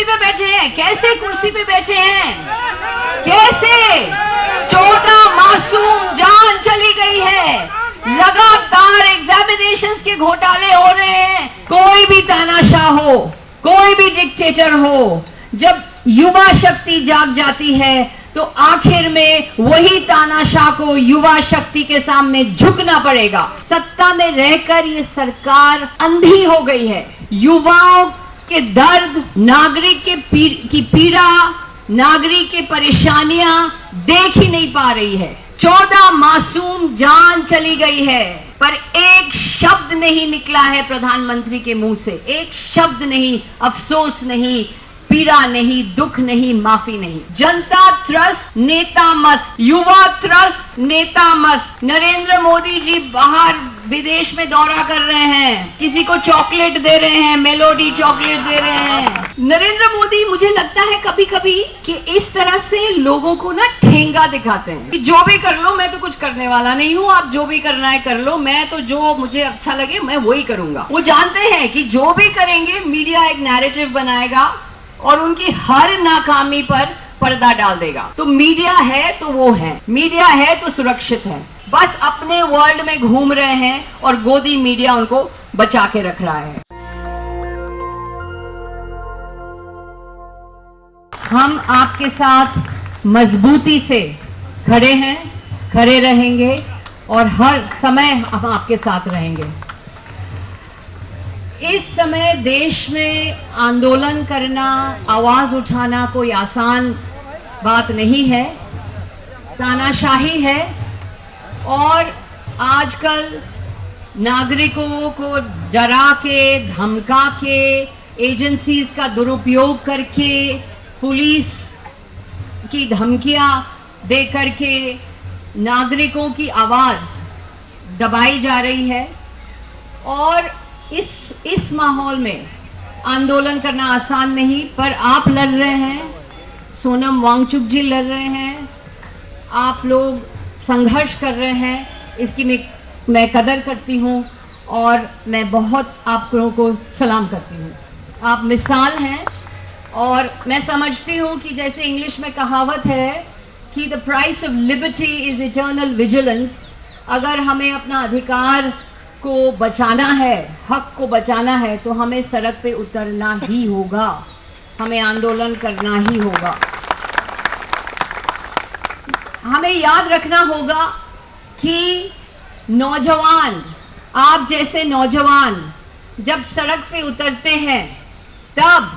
पे बैठे हैं, कैसे कुर्सी पे बैठे हैं, कैसे 14 मासूम जान चली गई है, लगातार एग्जामिनेशंस के घोटाले हो रहे हैं। कोई भी तानाशाह हो, कोई भी डिक्टेटर हो, जब युवा शक्ति जाग जाती है तो आखिर में वही तानाशाह को युवा शक्ति के सामने झुकना पड़ेगा। सत्ता में रहकर ये सरकार अंधी हो गई है। युवाओं के दर्द, नागरिक की पीड़ा, नागरिक की परेशानियां देख ही नहीं पा रही है। 14 मासूम जान चली गई है, पर एक शब्द नहीं निकला है प्रधानमंत्री के मुंह से, एक शब्द नहीं, अफसोस नहीं, पीड़ा नहीं, दुख नहीं, माफी नहीं। जनता त्रस्त, नेता मस्त, युवा त्रस्त, नेता मस्त। नरेंद्र मोदी जी बाहर विदेश में दौरा कर रहे हैं, किसी को चॉकलेट दे रहे हैं, मेलोडी चॉकलेट दे रहे हैं। नरेंद्र मोदी, मुझे लगता है कभी कभी कि इस तरह से लोगों को ना ठेंगा दिखाते हैं कि जो भी कर लो, मैं तो कुछ करने वाला नहीं हूँ, आप जो भी करना है कर लो, मैं तो जो मुझे अच्छा लगे मैं वही करूंगा। वो जानते हैं कि जो भी करेंगे मीडिया एक नैरेटिव बनाएगा और उनकी हर नाकामी पर पर्दा डाल देगा। तो मीडिया है तो वो है, मीडिया है तो सुरक्षित है, बस अपने वर्ल्ड में घूम रहे हैं और गोदी मीडिया उनको बचा के रख रहा है। हम आपके साथ मजबूती से खड़े हैं, खड़े रहेंगे और हर समय हम आपके साथ रहेंगे। इस समय देश में आंदोलन करना, आवाज उठाना कोई आसान बात नहीं है, तानाशाही है और आजकल नागरिकों को डरा के, धमका के, एजेंसीज का दुरुपयोग करके, पुलिस की धमकियां दे करके नागरिकों की आवाज दबाई जा रही है। और इस माहौल में आंदोलन करना आसान नहीं, पर आप लड़ रहे हैं, सोनम वांगचुक जी लड़ रहे हैं, आप लोग संघर्ष कर रहे हैं, इसकी मैं कदर करती हूँ और मैं बहुत आप लोगों को सलाम करती हूँ। आप मिसाल हैं और मैं समझती हूँ कि जैसे इंग्लिश में कहावत है कि the price of liberty is eternal vigilance. अगर हमें अपना अधिकार को बचाना है, हक को बचाना है, तो हमें सड़क पे उतरना ही होगा, हमें आंदोलन करना ही होगा। हमें याद रखना होगा कि नौजवान, आप जैसे नौजवान जब सड़क पे उतरते हैं तब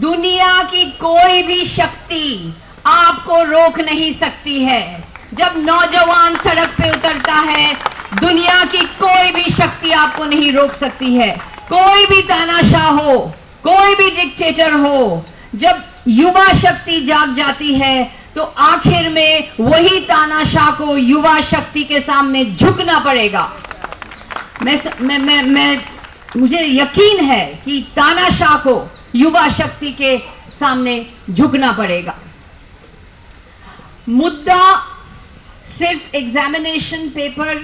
दुनिया की कोई भी शक्ति आपको रोक नहीं सकती है। जब नौजवान सड़क पे उतरता है, दुनिया की कोई भी शक्ति आपको नहीं रोक सकती है। कोई भी तानाशाह हो, कोई भी डिक्टेटर हो, जब युवा शक्ति जाग जाती है तो आखिर में वही तानाशाह को युवा शक्ति के सामने झुकना पड़ेगा। मुझे यकीन है कि तानाशाह को युवा शक्ति के सामने झुकना पड़ेगा। मुद्दा सिर्फ एग्जामिनेशन पेपर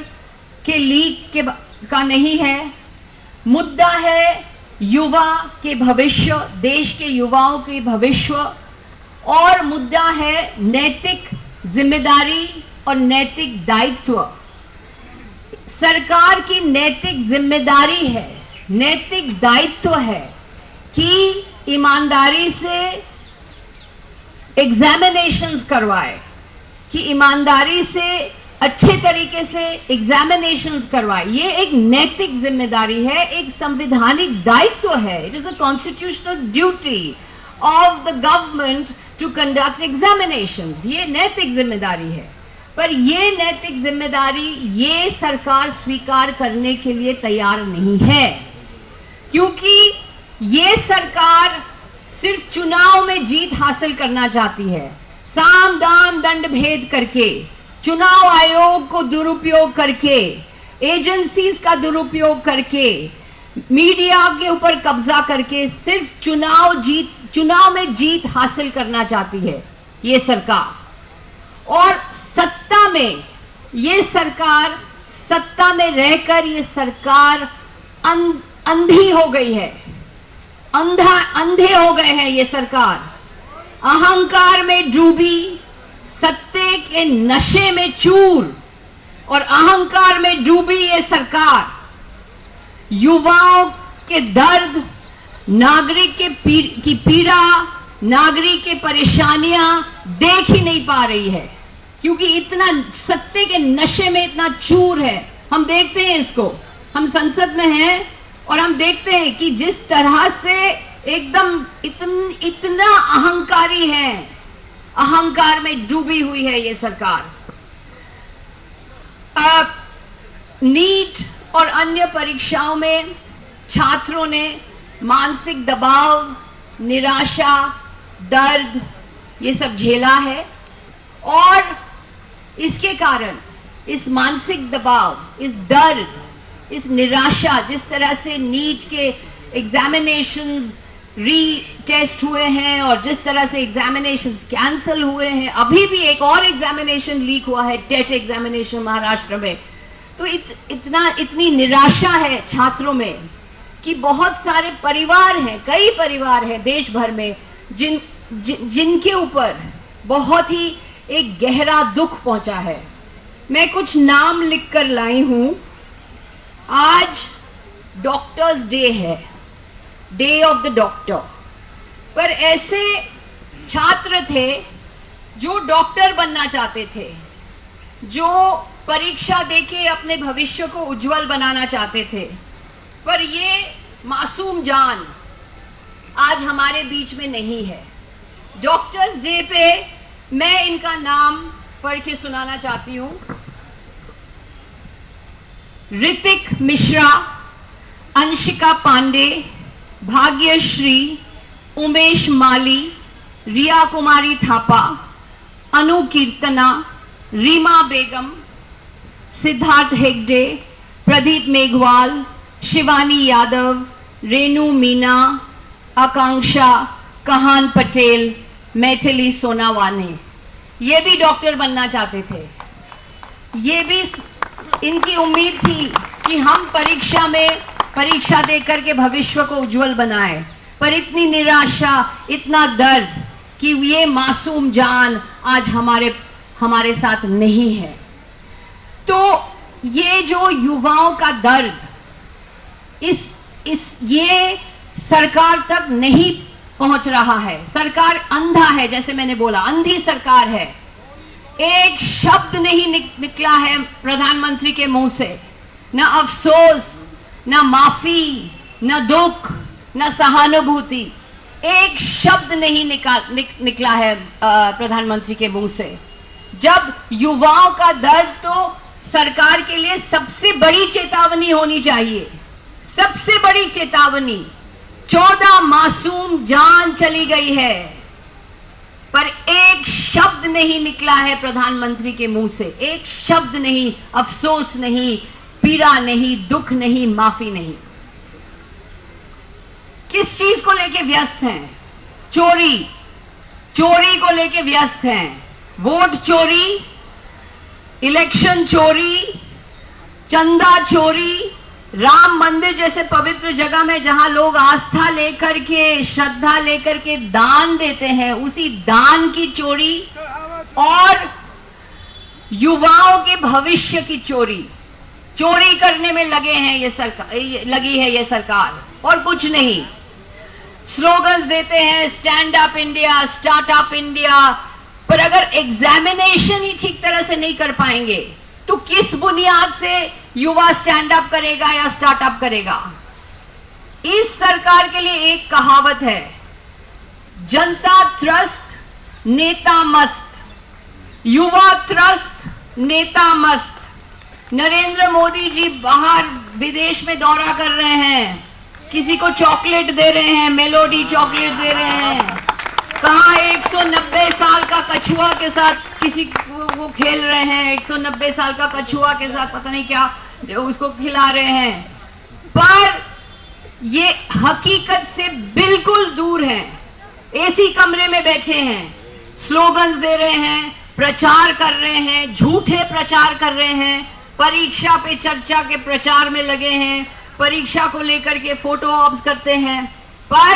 के लीक का नहीं है, मुद्दा है युवा के भविष्य, देश के युवाओं के भविष्य, और मुद्दा है नैतिक जिम्मेदारी और नैतिक दायित्व। सरकार की नैतिक जिम्मेदारी है, नैतिक दायित्व है कि ईमानदारी से एग्जामिनेशंस करवाए, कि ईमानदारी से अच्छे तरीके से एग्जामिनेशंस करवाए। ये एक नैतिक जिम्मेदारी है, एक संवैधानिक दायित्व है। It is a constitutional duty of the government to conduct examinations. ये नैतिक जिम्मेदारी है, पर ये नैतिक जिम्मेदारी ये सरकार स्वीकार करने के लिए तैयार नहीं है, क्योंकि ये सरकार सिर्फ चुनाव में जीत हासिल करना चाहती है। साम दाम दंड भेद करके, चुनाव आयोग को दुरुपयोग करके, एजेंसीज का दुरुपयोग करके, मीडिया के ऊपर कब्जा करके सिर्फ चुनाव में जीत हासिल करना चाहती है ये सरकार। और सत्ता में ये सरकार, सत्ता में रहकर ये सरकार अंधी हो गई है। अंधे हो गए हैं ये सरकार, अहंकार में डूबी, सत्ते के नशे में चूर और अहंकार में डूबी ये सरकार युवाओं के दर्द, नागरिक की पीड़ा, नागरिक की परेशानियां देख ही नहीं पा रही है, क्योंकि इतना सत्ते के नशे में इतना चूर है। हम देखते हैं इसको, हम संसद में हैं और हम देखते हैं कि जिस तरह से एकदम इतना अहंकारी है, अहंकार में डूबी हुई है ये सरकार। नीट और अन्य परीक्षाओं में छात्रों ने मानसिक दबाव, निराशा, दर्द ये सब झेला है और इसके कारण इस मानसिक दबाव, इस दर्द, इस निराशा, जिस तरह से नीट के एग्जामिनेशंस रीटेस्ट हुए हैं और जिस तरह से एग्जामिनेशंस कैंसिल हुए हैं, अभी भी एक और एग्जामिनेशन लीक हुआ है, टेट एग्जामिनेशन महाराष्ट्र में, तो इतनी निराशा है छात्रों में कि बहुत सारे परिवार हैं, कई परिवार हैं देश भर में जिनके ऊपर बहुत ही एक गहरा दुख पहुंचा है। मैं कुछ नाम लिखकर लाई हूं। आज डॉक्टर्स डे है, डे ऑफ द डॉक्टर, पर ऐसे छात्र थे जो डॉक्टर बनना चाहते थे, जो परीक्षा देके अपने भविष्य को उज्जवल बनाना चाहते थे, पर ये मासूम जान आज हमारे बीच में नहीं है। डॉक्टर्स डे पे मैं इनका नाम पढ़ के सुनाना चाहती हूं। ऋतिक मिश्रा, अंशिका पांडे, भाग्यश्री, उमेश माली, रिया कुमारी थापा, अनु कीर्तना, रीमा बेगम, सिद्धार्थ हेगडे, प्रदीप मेघवाल, शिवानी यादव, रेणु मीना, आकांक्षा, कहान पटेल, मैथिली सोनावानी, ये भी डॉक्टर बनना चाहते थे। ये भी इनकी उम्मीद थी कि हम परीक्षा दे करके भविष्य को उज्जवल बनाएं, पर इतनी निराशा, इतना दर्द कि ये मासूम जान आज हमारे साथ नहीं है। तो ये जो युवाओं का दर्द ये सरकार तक नहीं पहुंच रहा है। सरकार अंधा है, जैसे मैंने बोला, अंधी सरकार है। एक शब्द नहीं निकला है प्रधानमंत्री के मुंह से, न अफसोस, न माफी, न दुख, न सहानुभूति, एक शब्द नहीं निकला है प्रधानमंत्री के मुंह से। जब युवाओं का दर्द तो सरकार के लिए सबसे बड़ी चेतावनी होनी चाहिए, सबसे बड़ी चेतावनी। 14 मासूम जान चली गई है, पर एक शब्द नहीं निकला है प्रधानमंत्री के मुंह से, एक शब्द नहीं, अफसोस नहीं, पीड़ा नहीं, दुख नहीं, माफी नहीं। किस चीज को लेके व्यस्त हैं? चोरी को लेके व्यस्त हैं। वोट चोरी, इलेक्शन चोरी, चंदा चोरी, राम मंदिर जैसे पवित्र जगह में जहां लोग आस्था लेकर के, श्रद्धा लेकर के दान देते हैं, उसी दान की चोरी और युवाओं के भविष्य की चोरी करने में लगी है ये सरकार और कुछ नहीं। स्लोगन्स देते हैं stand up India, startup India, पर अगर एग्जामिनेशन ही ठीक तरह से नहीं कर पाएंगे तो किस बुनियाद से युवा स्टैंड अप करेगा या स्टार्टअप करेगा? इस सरकार के लिए एक कहावत है, जनता त्रस्त नेता मस्त, युवा त्रस्त नेता मस्त। नरेंद्र मोदी जी बाहर विदेश में दौरा कर रहे हैं, किसी को चॉकलेट दे रहे हैं, मेलोडी चॉकलेट दे रहे हैं, कहाँ 190 साल का कछुआ के साथ किसी वो खेल रहे हैं, 190 साल का कछुआ के साथ पता नहीं क्या उसको खिला रहे हैं, पर ये हकीकत से बिल्कुल दूर हैं। एसी कमरे में बैठे हैं, स्लोगन्स दे रहे हैं, प्रचार कर रहे हैं, झूठे प्रचार कर रहे हैं, परीक्षा पे चर्चा के प्रचार में लगे हैं, परीक्षा को लेकर के फोटो ऑप्स करते हैं, पर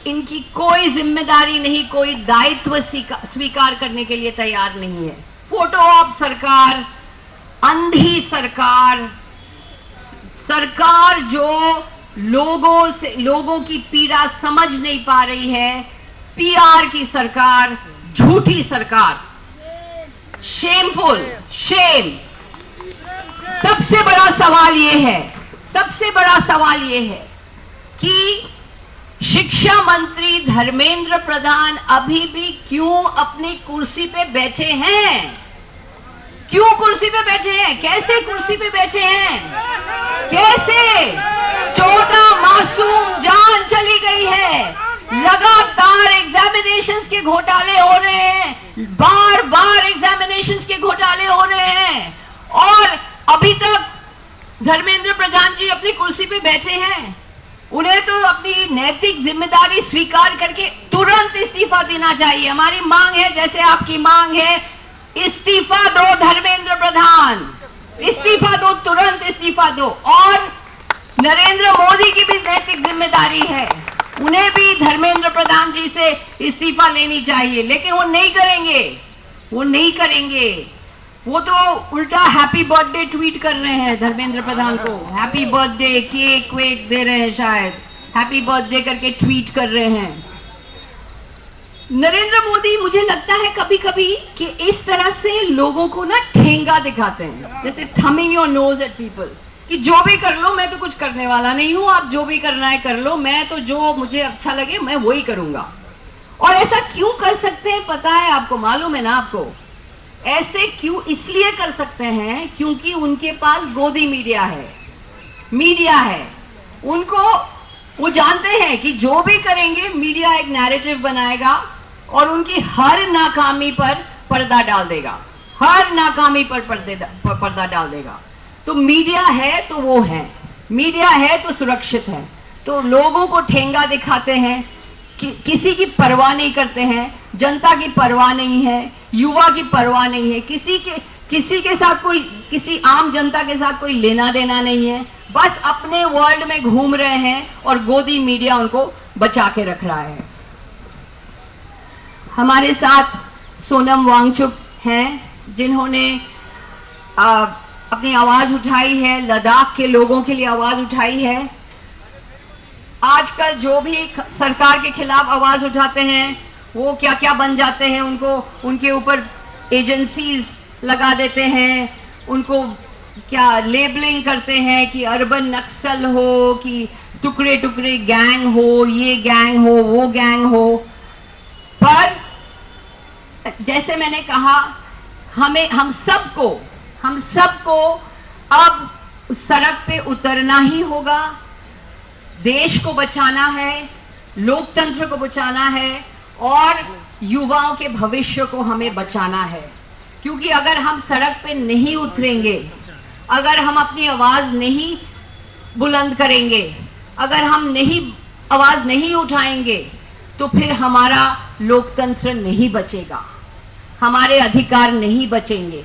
इनकी कोई जिम्मेदारी नहीं, कोई दायित्व स्वीकार करने के लिए तैयार नहीं है। फोटो ऑप सरकार, अंधी सरकार, सरकार जो लोगों की पीड़ा समझ नहीं पा रही है, पीआर की सरकार, झूठी सरकार, शेमफुल, शेम। सबसे बड़ा सवाल ये है कि शिक्षा मंत्री धर्मेंद्र प्रधान अभी भी क्यों अपनी कुर्सी पे बैठे हैं? क्यों कुर्सी पे बैठे हैं? कैसे कुर्सी पे बैठे हैं? कैसे? 14 मासूम जान चली गई है, लगातार एग्जामिनेशंस के घोटाले हो रहे हैं, बार बार एग्जामिनेशंस के घोटाले हो रहे हैं, और अभी तक धर्मेंद्र प्रधान जी अपनी कुर्सी पे बैठे हैं। उन्हें तो अपनी नैतिक जिम्मेदारी स्वीकार करके तुरंत इस्तीफा देना चाहिए। हमारी मांग है, जैसे आपकी मांग है, इस्तीफा दो धर्मेंद्र प्रधान, इस्तीफा दो, तुरंत इस्तीफा दो। और नरेंद्र मोदी की भी नैतिक जिम्मेदारी है, उन्हें भी धर्मेंद्र प्रधान जी से इस्तीफा लेनी चाहिए, लेकिन वो नहीं करेंगे। वो तो उल्टा हैप्पी बर्थडे ट्वीट कर रहे हैं धर्मेंद्र प्रधान को, हैप्पी बर्थडे, केक वेक दे रहे हैं, शायद हैप्पी बर्थडे करके ट्वीट कर रहे हैं। नरेंद्र मोदी, मुझे लगता है कभी कभी कि इस तरह से लोगों को ना ठेंगा दिखाते हैं, जैसे थमिंग योर नोज एट पीपल, कि जो भी कर लो, मैं तो कुछ करने वाला नहीं हूं, आप जो भी करना है कर लो, मैं तो जो मुझे अच्छा लगे मैं वही करूंगा। और ऐसा क्यों कर सकते हैं पता है आपको, मालूम है ना आपको? ऐसे क्यों इसलिए कर सकते हैं क्योंकि उनके पास गोदी मीडिया है। उनको, वो जानते हैं कि जो भी करेंगे मीडिया एक नैरेटिव बनाएगा और उनकी हर नाकामी पर पर्दा डाल देगा, पर्दा डाल देगा। तो मीडिया है तो वो है, मीडिया है तो सुरक्षित है। तो लोगों को ठेंगा दिखाते हैं, किसी की परवाह नहीं करते हैं, जनता की परवाह नहीं है, युवा की परवाह नहीं है, किसी के साथ कोई, किसी आम जनता के साथ कोई लेना देना नहीं है, बस अपने वर्ल्ड में घूम रहे हैं और गोदी मीडिया उनको बचा के रख रहा है। हमारे साथ सोनम वांगचुक हैं, जिन्होंने अपनी आवाज उठाई है, लद्दाख के लोगों के लिए आवाज उठाई है। आजकल जो भी सरकार के खिलाफ आवाज उठाते हैं वो क्या क्या बन जाते हैं, उनके ऊपर एजेंसीज लगा देते हैं, उनको क्या लेबलिंग करते हैं कि अर्बन नक्सल हो, कि टुकड़े टुकड़े गैंग हो, ये गैंग हो, वो गैंग हो। पर जैसे मैंने कहा, हम सबको अब सड़क पे उतरना ही होगा। देश को बचाना है, लोकतंत्र को बचाना है और युवाओं के भविष्य को हमें बचाना है। क्योंकि अगर हम सड़क पे नहीं उतरेंगे, अगर हम अपनी आवाज नहीं बुलंद करेंगे, अगर हम आवाज नहीं उठाएंगे, तो फिर हमारा लोकतंत्र नहीं बचेगा, हमारे अधिकार नहीं बचेंगे।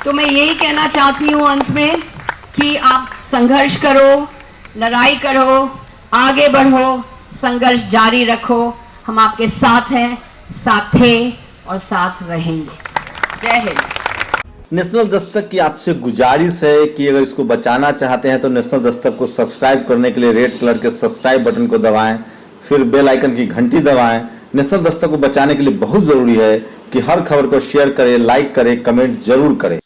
तो मैं यही कहना चाहती हूं अंत में कि आप संघर्ष करो, लड़ाई करो, आगे बढ़ो, संघर्ष जारी रखो। हम आपके साथ हैं, साथ थे और साथ रहेंगे। जय हिंद। नेशनल दस्तक की आपसे गुजारिश है कि अगर इसको बचाना चाहते हैं तो नेशनल दस्तक को सब्सक्राइब करने के लिए रेड कलर के सब्सक्राइब बटन को दबाएं, फिर बेल आइकन की घंटी दबाएं। नेशनल दस्तक को बचाने के लिए बहुत जरूरी है कि हर खबर को शेयर करें, लाइक करें, कमेंट जरूर करें।